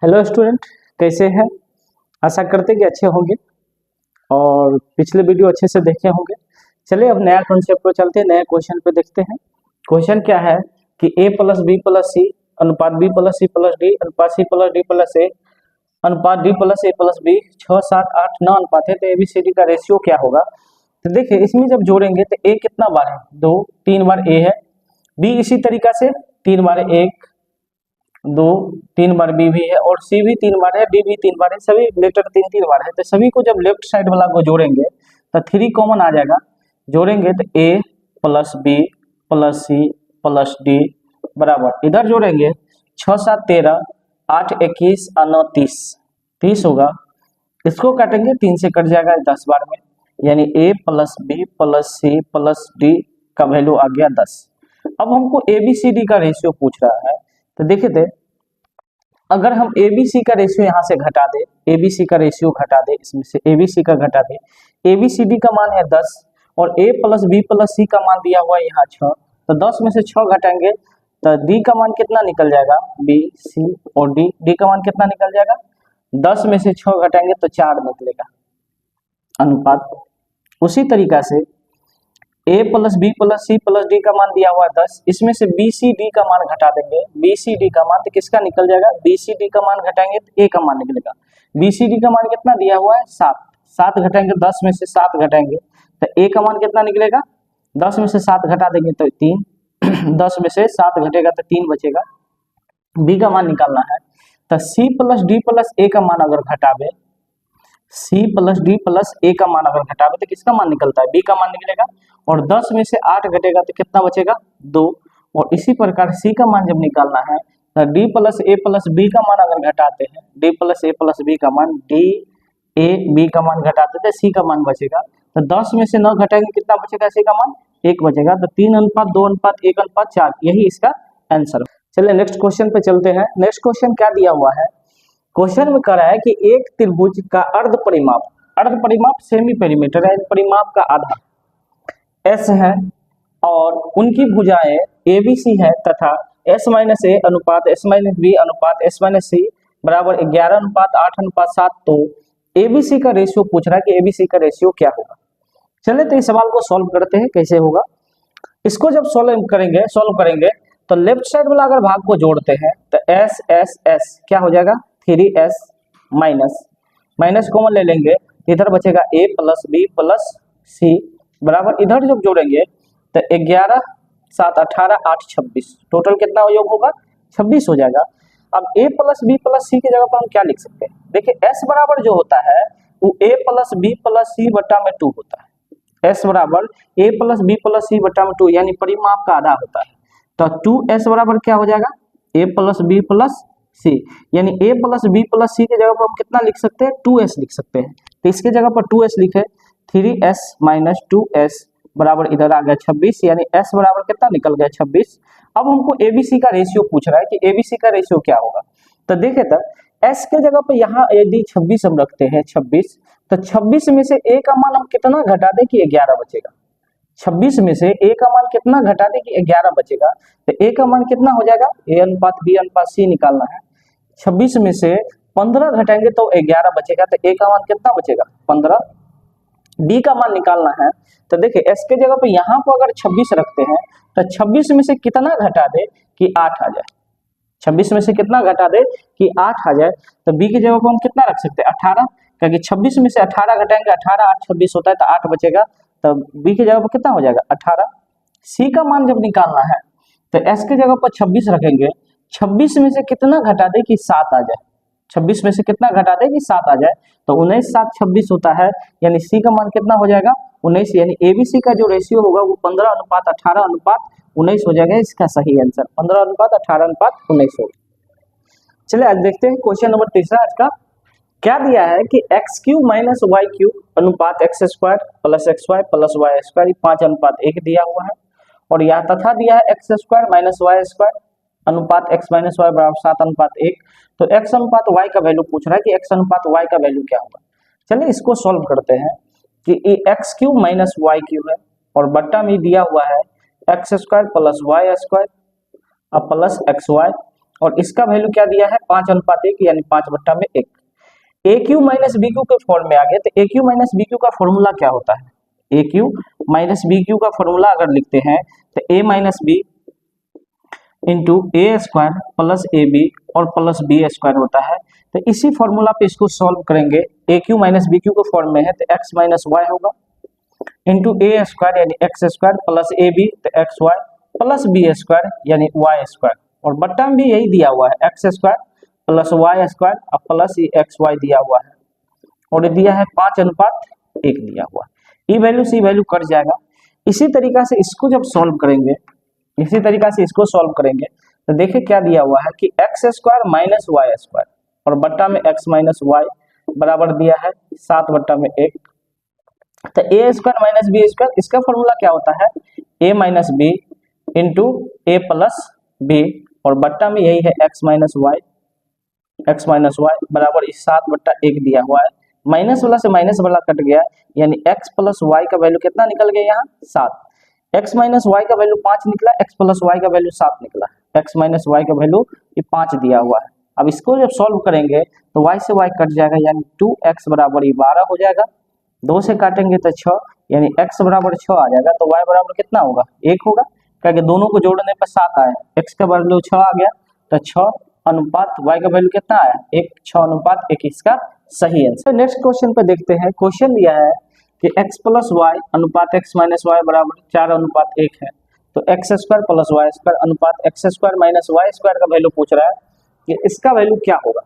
Hello student, कैसे हैं। आशा करते कि अच्छे होंगे और पिछले वीडियो अच्छे से देखे होंगे। चलिए अब नया कॉन्सेप्ट पर चलते हैं, नए क्वेश्चन पे देखते हैं। क्वेश्चन क्या है कि a plus B plus C अनुपात b plus C plus D अनुपात c plus D plus A अनुपात d plus a plus B 6, 7, 8, 9 अनुपात है, तो ABCD का रेशियो क्या होगा। तो देखिए इसमें जब जोड़ेंगे तो a कितना बार है, 2, 3 बार a है, b इसी तरीका से 3 बार 1, 2, 3 बार बी भी है और सी भी 3 बार है, डी भी 3 बार है, सभी लेटर 3 बार है। तो सभी को जब लेफ्ट साइड वाला को जोड़ेंगे तो 3 कॉमन आ जाएगा। जोड़ेंगे तो A plus B plus C plus D बराबर, इधर जोड़ेंगे 6, 7, 13, 8, 21 और 9, 30 होगा। इसको काटेंगे 3 से कट जाएगा 10 बार में, यानी A plus B plus C plus D का वैल्यू आ गया 10। अब हमको ABCD का रेशियो पूछ रहा है, तो देखिए थे अगर हम ABC का रेशियो यहाँ से घटा दे, ABC का रेशियो घटा दे, इसमें से ABC का घटा दे, ABCD का मान है 10 और A प्लस बी प्लस सी का मान दिया हुआ है यहाँ 6, तो 10 में से 6 घटाएंगे तो D का मान कितना निकल जाएगा, B, C और D का मान कितना निकल जाएगा, 10 में से 6 घटाएंगे तो 4 निकलेगा अनुपात। उसी तरीका से a plus B plus C plus D का मान दिया हुआ है 10, इसमें से BCD का मान घटा देंगे, BCD का मान तो किसका निकल जाएगा, BCD का मान घटाएंगे तो a का मान निकलेगा। BCD का मान कितना दिया हुआ है 7, 7 घटाएंगे, 10 में से 7 घटाएंगे तो a का मान कितना निकलेगा, 10 में से 7 घटा देंगे तो 3 10 में से 7 घटेगा तो 3 बचेगा। b का मान निकालना है तो c plus D plus a का मान अगर घटावे, C प्लस डी प्लस ए का मान अगर घटावे तो किसका मान निकलता है, B का मान निकलेगा और 10 में से 8 घटेगा तो कितना बचेगा, 2। और इसी प्रकार C का मान जब निकालना है तो D प्लस ए प्लस बी का मान अगर घटाते हैं, D प्लस ए प्लस बी का मान, D A B का मान घटाते थे, C का मान बचेगा तो 10 में से 9 घटाएंगे कितना बचेगा, C का मान 1 बचेगा। तो 3:2:1:4 यही इसका आंसर। चलिए नेक्स्ट क्वेश्चन पे चलते हैं। नेक्स्ट क्वेश्चन क्या दिया हुआ है, क्वेश्चन में कह रहा है कि एक त्रिभुज का अर्ध परिमाप सेमी पेरीमीटर है, परिमाप का आधा S है और उनकी भुजाएं ABC है तथा S माइनस ए अनुपात S माइनस बी अनुपात S माइनस सी बराबर 11:8:7। तो ABC का रेशियो पूछ रहा है कि ABC का रेशियो क्या होगा। चलिए तो इस सवाल को सॉल्व करते हैं, कैसे होगा। इसको जब सॉल्व करेंगे तो लेफ्ट साइड वाला अगर भाग को जोड़ते हैं तो S क्या हो जाएगा, 3S माइनस कॉमन ले लेंगे, इधर बचेगा a प्लस बी प्लस सी बराबर, इधर जब जोड़ेंगे तो 11, 7, 18, 8, 26 टोटल कितना योग होगा, 26 हो जाएगा। अब a प्लस बी प्लस सी की जगह पर हम क्या लिख सकते हैं, देखिए S बराबर जो होता है वो a प्लस बी प्लस सी बटा में 2 होता है। S बराबर a प्लस बी प्लस सी बटा में 2 यानी परिमाप का आधा होता है। तो 2S बराबर क्या हो जाएगा, a प्लस बी प्लस सी, यानी a प्लस बी प्लस सी की जगह पर हम कितना लिख सकते हैं, 2S लिख सकते हैं। तो इसके जगह पर 2S लिखे, 3S माइनस 2S बराबर इधर आ गया 26, यानी S बराबर कितना निकल गया 26। अब हमको ABC का रेशियो पूछ रहा है कि ABC का रेशियो क्या होगा। तो देखे तो S के जगह पर यहाँ यदि 26 हम रखते हैं 26, तो 26 में से A का मान हम कितना घटा दें कि 11 बचेगा। 26 में से A का मान कितना घटा दे कि 11 बचेगा, तो A का मान कितना हो जाएगा, A अनुपात B अनुपात C निकालना है। 26 में से 15 घटाएंगे तो 11 बचेगा, तो A का मान कितना बचेगा 15। D का मान निकालना है तो देखिए S के जगह पे यहाँ पर अगर 26 रखते हैं तो 26 में से कितना घटा दे कि 8 आ जाए, 26 में से कितना घटा दे कि 8 आ जाए। तो B की जगह पर हम कितना रख सकते हैं 18, क्योंकि 26 में से 18 घटाएंगे, 18, 8, 26 होता है तो 8 बचेगा, तो B की जगह पर कितना हो जाएगा 18। C का मान जब निकालना है तो S के जगह पर 26 रखेंगे, 26 में से कितना घटा दे कि 7 आ जाए, 26 में से कितना घटा दे कि 7 आ जाए, तो 19, 7, 26 होता है, यानी C का मान कितना हो जाएगा 19, यानी ABC का जो रेशियो होगा वो 15:18:19 हो जाएगा। इसका सही आंसर 15:18:19 होगा। चलिए आज देखते हैं क्वेश्चन नंबर तीसरा आज का। क्या दिया है कि x³ माइनस y³ अनुपात x² plus xy plus y² 5:1 दिया हुआ है, और यहाँ तथा दिया है x² माइनस y² अनुपात x माइनस y बराबर 7:1। तो x अनुपात y का वैल्यू पूछ रहा है कि x अनुपात y का वैल्यू क्या होगा। चलिए इसको सॉल्व करते हैं कि ये x³ माइनस y³ है और बट्टा में दिया हुआ है x² प्लस y² अब प्लस xy और इसका वैल्यू क्या दिया है 5:1 यानी 5/1। A cube minus B cube के फॉर्म में आ गया, तो A cube minus B cube का फॉर्मूला क्या होता है? A cube minus B cube का फॉर्मूला अगर लिखते हैं तो A minus B into A square plus A B और प्लस बी स्क्वायर होता है। तो इसी फॉर्मूला पे इसको सॉल्व करेंगे। A cube minus B cube के फॉर्म में है तो एक्स माइनस वाई होगा इंटू ए स्क्वायर यानी X square plus A B तो X Y plus B square यानी वाई स्क्वायर, और बट्टा में भी यही दिया हुआ है X square plus Y square और प्लस एक्स वाई दिया हुआ है, और ये दिया है 5:1 दिया हुआ है। ई वैल्यू सी वैल्यू कट जाएगा। इसी तरीका से इसको जब सॉल्व करेंगे, इसी तरीका से इसको सॉल्व करेंगे तो देखिए क्या दिया हुआ है कि X square minus Y square और बट्टा में एक्स माइनस वाई बराबर दिया है 7/1। तो ए स्क्वायर माइनस बी स्क्वायर, इसका फॉर्मूला क्या होता है ए माइनस बी इंटू ए प्लस बी, और बट्टा में यही है एक्स माइनस वाई बराबर इस 7/1 दिया हुआ है। माइनस वाला से माइनस वाला कट गया यानी x प्लस वाई का वैल्यू कितना निकल गया यहाँ 7। x माइनस वाई का वैल्यू 5 निकला, x प्लस वाई का वैल्यू 7 निकला। x माइनस वाई का वैल्यू ये 5 दिया हुआ है। अब इसको जब सॉल्व करेंगे तो y से y कट जाएगा यानी 2x बराबर ये 12 हो जाएगा। 2 से काटेंगे तो 6 यानी x बराबर 6 आ जाएगा, तो y बराबर कितना होगा 1 होगा, क्योंकि दोनों को जोड़ने पर 7 आया, x का वैल्यू 6 आ गया तो 6 अनुपात y का वैल्यू कितना आया 1, 6:1 इसका सही आंसर। नेक्स्ट क्वेश्चन पे देखते हैं। क्वेश्चन दिया है कि x प्लस वाई अनुपात x माइनस वाई बराबर 4:1 है, तो X square plus Y square अनुपात X square minus Y square का वैल्यू पूछ रहा है कि इसका वैल्यू क्या होगा।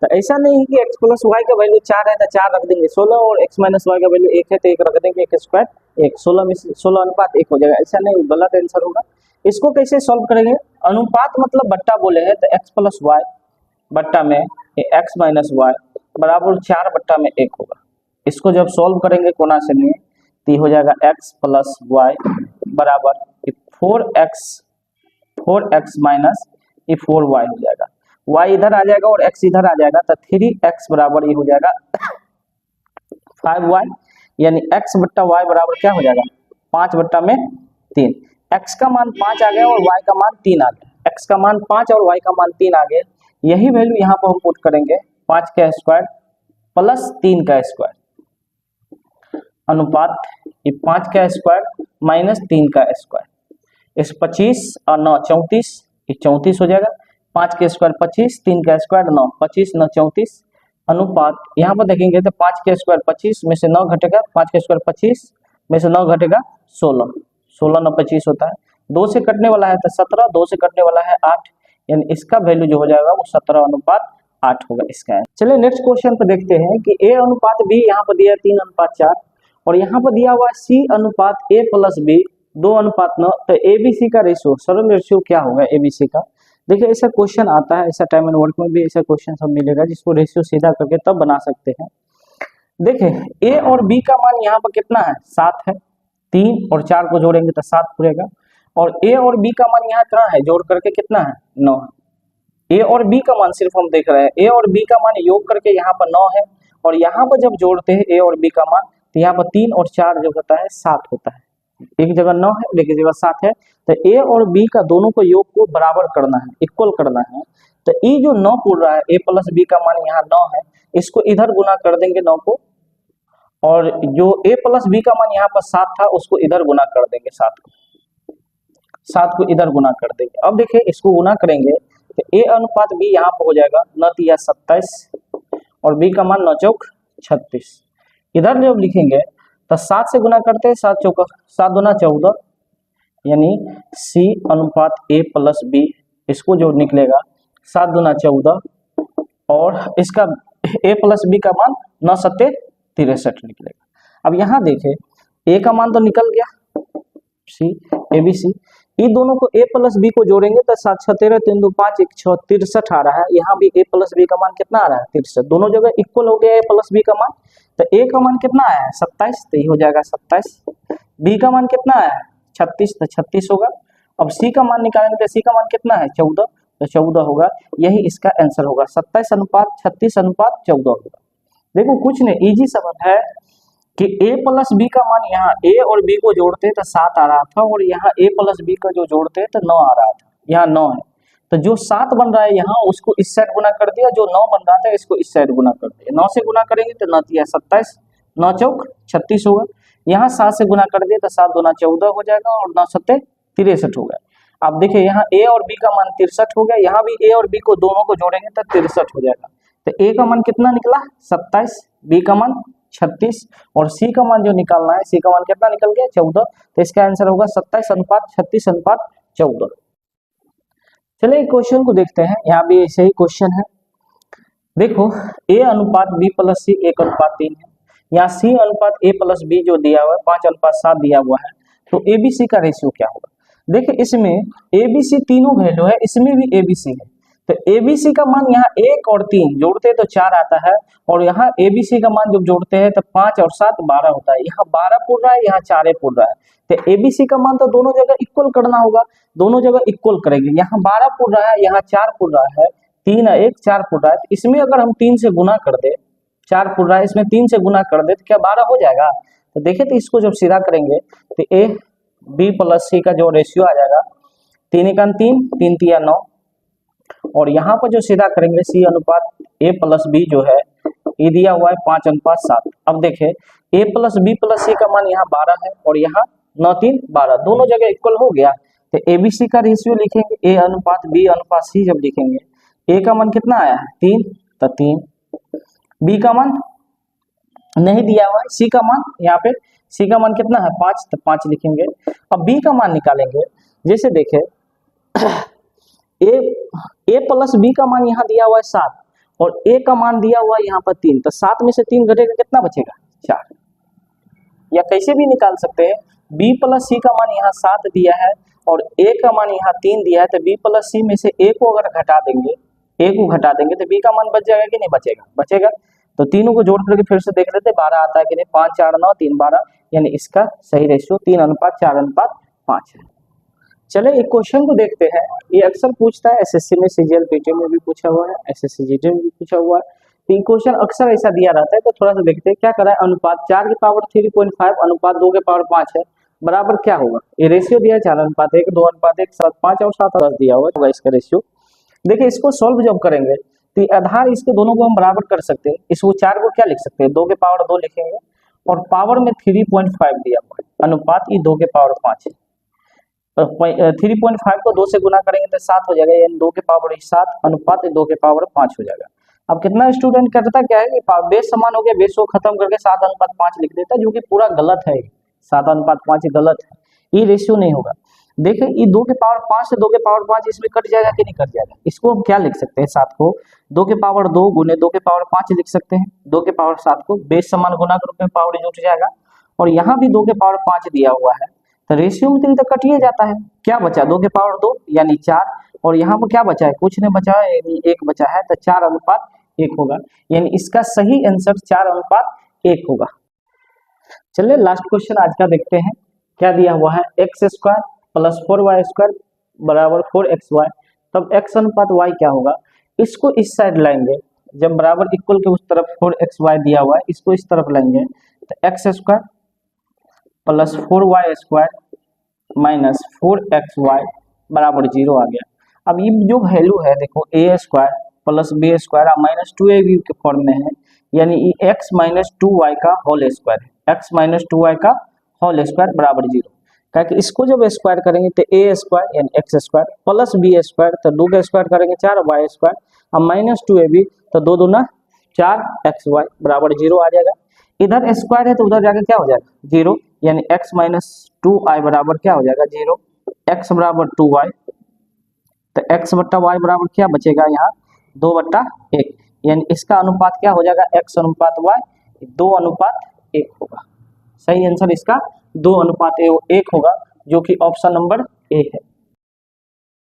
तो ऐसा नहीं है कि x प्लस वाई का वैल्यू 4 है तो 4 रख देंगे 16, और x माइनस वाई का वैल्यू 1 है तो 1 रख देंगे, 1 स्क्वायर 1, 16 में 16:1 हो जाएगा। ऐसा नहीं, गलत आंसर होगा। इसको कैसे सॉल्व करेंगे? अनुपात मतलब बट्टा बोले हैं तो x प्लस वाई बट्टा में x माइनस वाई बराबर 4/1 होगा। इसको जब सॉल्व करेंगे कोना से लिए तो हो जाएगा x प्लस वाई बराबर 4x माइनस 4y हो जाएगा। y इधर आ जाएगा और x इधर आ जाएगा तो 3x बराबर ये हो जाएगा 5y, यानी x बट्टा y बराबर क्या हो जाएगा 5/3। x का मान 5 आ गया और y का मान 3 आ गया। x का मान 5 और y का मान 3 आ गया। यही वैल्यू यहाँ पर हम पुट करेंगे 5 का स्क्वायर प्लस 3 का स्क्वायर अनुपात ये 5 का स्क्वायर माइनस 3 का स्क्वायर, इस 25 और 9 34, ये 34 हो जाएगा। 5 के स्क्वायर 25, 3 का स्क्वायर 9, 25 9 34 अनुपात यहाँ पर देखेंगे तो 5 के स्क्वायर 25 में से 9 घटेगा, 5 के स्क्वायर 25 में से 9 घटेगा 16, 16 9 25 होता है। 2 से कटने वाला है तो 17, 2 से कटने वाला है 8, यानी इसका वैल्यू जो हो जाएगा वो 17:8 होगा इसका। चलिए नेक्स्ट क्वेश्चन पे देखते हैं कि a अनुपात b यहाँ पर दिया 3:4 और यहाँ पर दिया हुआ c अनुपात a प्लस b 2:9, तो abc का रेशियो, सरल रेशियो क्या होगा abc का? देखिए ऐसा क्वेश्चन आता है, ऐसा टाइम एंड वर्क में भी ऐसा क्वेश्चन सब मिलेगा जिसको रेशियो सीधा करके तब बना सकते हैं। देखिए a और b का मान यहाँ पर कितना है 7 है, 3 और 4 को जोड़ेंगे तो 7 पूरेगा, और a और b का मान यहाँ कितना है जोड़ करके कितना है 9 है। a और b का मान सिर्फ हम देख रहे हैं, a और b का मान योग करके यहाँ पर 9 है, और यहाँ पर जब जोड़ते हैं a और b का मान तो यहाँ पर 3 और 4 जो होता है 7 होता है। एक जगह 9 है और एक जगह 7 है, तो a और b का दोनों को योग को बराबर करना है, इक्वल करना है। तो ये जो 9 पूर रहा है a प्लस b का मान यहाँ 9 है, इसको इधर गुना कर देंगे 9 को, और जो a प्लस b का मान यहाँ पर 7 था उसको इधर गुना कर देंगे 7 को इधर गुना कर देंगे। अब देखिए इसको गुना करेंगे तो a अनुपात b यहाँ पर हो जाएगा 9 27 और b का मान 9 चौक 36। इधर जब लिखेंगे तो 7 से गुना करते हैं 7 चौका 7 दूना 14, यानी c अनुपात a प्लस b, इसको जो निकलेगा 7 दूना 14 और इसका a प्लस b का मान 9 7 63 निकलेगा। अब यहाँ देखें a का मान तो निकल गया c abc, ये दोनों को a प्लस b को जोड़ेंगे तो 7 6 13 3 2 5 1 6 63 आ रहा है। यहाँ भी a प्लस b का मान कितना आ रहा है 63, दोनों जगह इक्वल हो गया a प्लस b का मान। तो a का मान कितना आया है 27, तो ये हो जाएगा 27। b का मान कितना आया है 36, तो 36 होगा। अब c का मान निकालेंगे तो c का मान कितना है 14, तो 14 होगा। यही इसका आंसर होगा 27:36:14 होगा। देखो कुछ नहीं, इजी समझ है कि a प्लस b का मान यहाँ a और b को जोड़ते तो 7 आ रहा था, और यहाँ a प्लस b का जो जोड़ते तो 9 आ रहा था, यहाँ 9 है। तो जो 7 बन रहा है यहाँ उसको इस साइड गुना कर दिया, जो 9 बन रहा था इसको इस साइड गुना कर दिया। 9 से गुना करेंगे तो 9 तिया 27, 9 चौक 36 होगा। यहाँ 7 से गुना कर दिया तो 7 दूना 14 हो जाएगा और 9 सत्ते 63 होगा। अब देखिए यहाँ ए और बी का मान 63 हो गया, यहाँ भी ए और बी को दोनों को जोड़ेंगे तो 63 हो जाएगा। तो ए का मान कितना निकला 27, बी का मान 36 और सी का मान जो निकालना है, सी का मान कितना निकल गया 14। तो इसका आंसर होगा 27:36:14। चलिए क्वेश्चन को देखते हैं, यहाँ भी ऐसे ही क्वेश्चन है। देखो ए अनुपात बी प्लस सी 1:3 है, यहाँ सी अनुपात ए प्लस बी जो दिया हुआ है 5:7 दिया हुआ है, तो ए बी सी का रेशियो क्या होगा। देखिए इसमें ए बी सी तीनों वैल्यू है, इसमें भी ए बी सी है। तो ए बी सी का मान यहाँ 1 और 3 जोड़ते हैं तो 4 आता है, और यहाँ ए बी सी का मान जब जोड़ते हैं तो 5 और 7 12 होता है। यहाँ 12 पुर रहा है, यहाँ 4 पुर रहा है, तो ए बी सी का मान तो दोनों जगह इक्वल करना होगा, दोनों जगह इक्वल करेंगे। यहाँ 12 पुर रहा है, यहाँ 4 पुर रहा है, 3 है 1 4 पुर रहा है। तो इसमें अगर हम 3 से गुना कर दे, 4 पुर रहा है इसमें 3 से गुना कर दे तो क्या 12 हो जाएगा। तो देखिए तो इसको जब सीधा करेंगे तो ए बी प्लस सी का जो रेशियो आ जाएगा 3 × 3 3 तिया 9, और यहाँ पर जो सीधा करेंगे सी अनुपात ए प्लस बी जो है ये दिया हुआ है 5:7। अब देखें ए प्लस बी प्लस सी का मान यहाँ 12 है और यहाँ 9 3 12, दोनों जगह इक्वल हो गया। तो ए बी सी का रेशियो लिखेंगे, ए अनुपात बी अनुपात सी जब लिखेंगे ए का मान कितना आया है 3, तो 3, बी का मान नहीं दिया हुआ है, सी का मान यहाँ पे सी का मान कितना है 5, तो 5 लिखेंगे। अब बी का मान निकालेंगे, जैसे देखें ए प्लस बी का मान यहाँ दिया हुआ है 7 और ए का मान दिया हुआ है यहाँ पर 3, तो 7 में से 3 घटेगा कितना बचेगा 4। या कैसे भी निकाल सकते हैं, बी प्लस सी का मान यहाँ 7 दिया है और ए का मान यहाँ 3 दिया है, तो बी प्लस सी में से ए को अगर घटा देंगे, ए को घटा देंगे तो बी का मान बच जाएगा कि नहीं बचेगा, बचेगा। तो तीनों को जोड़ करके फिर से देख लेते 12 आता है कि नहीं, 5 4 9 3 12, यानी इसका सही रेशियो 3:4:5 है। चले एक क्वेश्चन को देखते हैं, ये अक्सर पूछता है एसएससी में, सीजीएल पीटी में भी पूछा हुआ है, एसएससी जीडी में भी पूछा हुआ है। तो ये क्वेश्चन अक्सर ऐसा दिया रहता है, तो थोड़ा सा देखते हैं क्या करा है। अनुपात 4 की पावर 3.5 अनुपात 2 की पावर 5 है, बराबर क्या होगा। ये रेशियो दिया है 4:1, 2:1, 7 5 और 7 10 दिया हुआ है इसका रेशियो। देखिए इसको सॉल्व जब करेंगे तो आधार इसके दोनों को हम बराबर कर सकते हैं। इसको 4 को क्या लिख सकते हैं 2 की पावर 2 लिखेंगे और पावर में 3.5 दिया हुआ है, अनुपात ये 2 की पावर 5 है। 3.5 को 2 से गुना करेंगे तो 7 हो जाएगा, यानी 2 की पावर 7 अनुपात 2 की पावर 5 हो जाएगा। अब कितना स्टूडेंट करता क्या है कि बेस समान हो गया, बेस को खत्म करके 7:5 लिख देता है, जो कि पूरा गलत है। 7:5 गलत है, ये रेशियो नहीं होगा। देखिए ये 2 की पावर 5 से 2 की पावर 5 इसमें कट जाएगा कि नहीं कट जाएगा। इसको हम क्या लिख सकते हैं, 7 को 2 की पावर 2 गुने 2 की पावर 5 लिख सकते हैं। 2 की पावर 7 को बेस समान गुना के रूप में पावर जुट जाएगा, और यहाँ भी 2 की पावर 5 दिया हुआ है, तो रेशियो में 3 तो कटिए जाता है। क्या बचा 2 की पावर 2 यानी 4, और यहाँ पर क्या बचा है, कुछ नहीं बचा है, यानी 1 बचा है, तो 4:1 होगा, यानी इसका सही आंसर 4:1 होगा। चलिए लास्ट क्वेश्चन आज का देखते हैं, क्या दिया हुआ है x² + 4y² बराबर 4xy, तब x अनुपात y क्या होगा। इसको इस साइड लाएंगे, जब बराबर इक्वल के उस तरफ 4xy दिया हुआ है, इसको इस तरफ लाएंगे तो x² + 4y² - 4xy बराबर 0 आ गया। अब ये जो वैल्यू है देखो a² + b² -2ab के फॉर्म में है, यानी ये x - 2y का होल स्क्वायर है, x - 2y का होल स्क्वायर बराबर 0। क्योंकि इसको जब स्क्वायर करेंगे तो a² यानी x² + b² तो 2 का स्क्वायर करेंगे 4y², अब -2ab तो 2 दूना 4xy बराबर 0 आ जाएगा। इधर स्क्वायर है तो उधर जाकर क्या हो जाएगा 0, यानी x - 2i बराबर क्या हो जाएगा 0, x बराबर 2y, तो x बट्टा y बराबर क्या बचेगा यहाँ 2/1, यानी इसका अनुपात क्या हो जाएगा x अनुपात y 2:1 होगा। सही आंसर इसका 2:1 होगा, जो कि ऑप्शन नंबर ए है।